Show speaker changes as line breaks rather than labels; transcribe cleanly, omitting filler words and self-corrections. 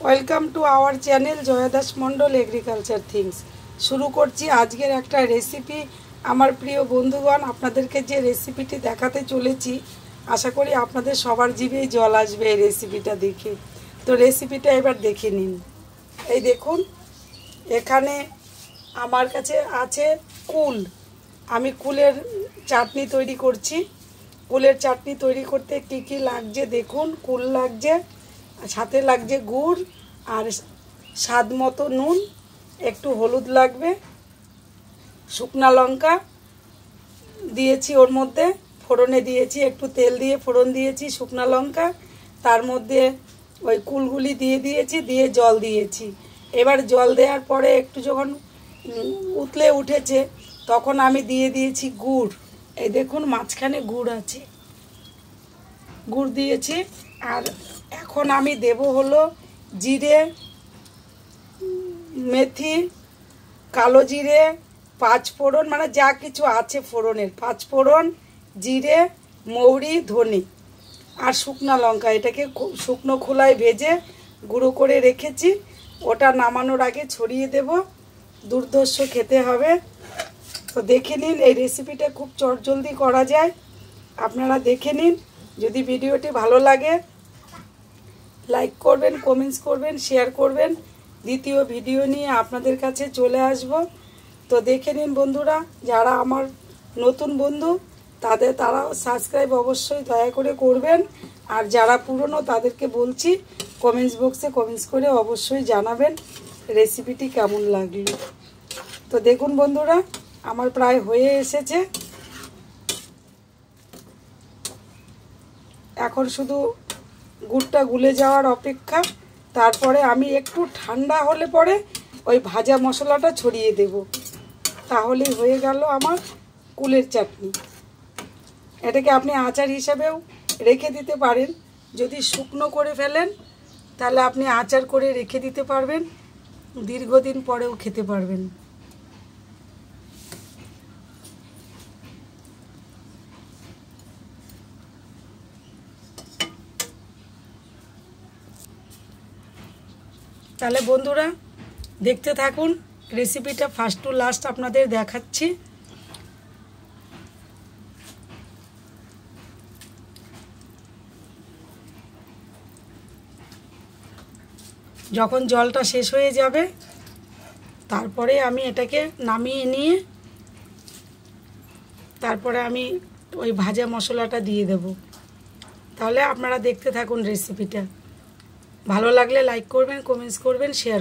Welcome to our channel Jaya Das Mondal agriculture things. শুরু করছি আজকের একটা রেসিপি। আমার প্রিয় বন্ধুগণ, আপনাদেরকে যে রেসিপিটি দেখাতে চলেছি, আশা করি আপনাদের সবার জিভেই জল আসবে এই রেসিপিটা দেখে। তো রেসিপিটা এবার দেখে নিন। এই দেখুন, এখানে আমার কাছে আছে কুল। আমি কুলের চাটনি তৈরি করছি। কুলের চাটনি তৈরি করতে কী কী লাগছে দেখুন। কুল লাগছে, সাথে লাগছে গুড় আর স্বাদ মতো নুন, একটু হলুদ লাগবে, শুকনা লঙ্কা দিয়েছি ওর মধ্যে, ফোড়নে দিয়েছি, একটু তেল দিয়ে ফোড়ন দিয়েছি, শুকনা লঙ্কা, তার মধ্যে ওই কুলগুলি দিয়ে দিয়েছি, দিয়ে জল দিয়েছি। এবার জল দেওয়ার পরে একটু যখন উতলে উঠেছে তখন আমি দিয়ে দিয়েছি গুড়। এই দেখুন মাঝখানে গুড় আছে, গুড় দিয়েছি। আর এখন আমি দেব হলো জিরে, মেথি, কালো জিরে, পাঁচ ফোড়ন, মানে যা কিছু আছে ফোড়নের, পাঁচ ফোড়ন, জিরে, মৌরি, ধনে আর শুকনা লঙ্কা। এটাকে শুকনো খোলায় ভেজে গুঁড়ো করে রেখেছি। ওটা নামানোর আগে ছড়িয়ে দেব। দুর্ধর্ষ খেতে হবে। তো দেখে নিন, এই রেসিপিটা খুব চটজলদি করা যায়, আপনারা দেখে নিন। যদি ভিডিওটি ভালো লাগে লাইক করবেন, কমেন্টস করবেন, শেয়ার করবেন। দ্বিতীয় ভিডিও নিয়ে আপনাদের কাছে চলে আসব। তো দেখে নিন বন্ধুরা, যারা আমার নতুন বন্ধু তারাও সাবস্ক্রাইব অবশ্যই দয়া করে করবেন। আর যারা পুরনো তাদেরকে বলছি কমেন্টস বক্সে কমেন্টস করে অবশ্যই জানাবেন রেসিপিটি কেমন লাগলো। তো দেখুন বন্ধুরা, আমার প্রায় হয়ে এসেছে। এখন শুধু গুড়টা গুলে যাওয়ার অপেক্ষা। তারপরে আমি একটু ঠান্ডা হলে পরে ওই ভাজা মশলাটা ছড়িয়ে দেব। তাহলেই হয়ে গেল আমার কুলের চাটনি। এটাকে আপনি আচার হিসাবেও রেখে দিতে পারেন। যদি শুকনো করে ফেলেন তাহলে আপনি আচার করে রেখে দিতে পারবেন, দীর্ঘদিন পরেও খেতে পারবেন। তাহলে বন্ধুরা দেখতে থাকুন, রেসিপিটা ফার্স্ট টু লাস্ট আপনাদের দেখাচ্ছি। যখন জলটা শেষ হয়ে যাবে তারপরে আমি এটাকে নামিয়ে নিয়ে তারপরে আমি ওই ভাজা মশলাটা দিয়ে দেব। তাহলে আপনারা দেখতে থাকুন রেসিপিটা। ভালো লাগলে লাইক করবেন, কমেন্টস করবেন, শেয়ার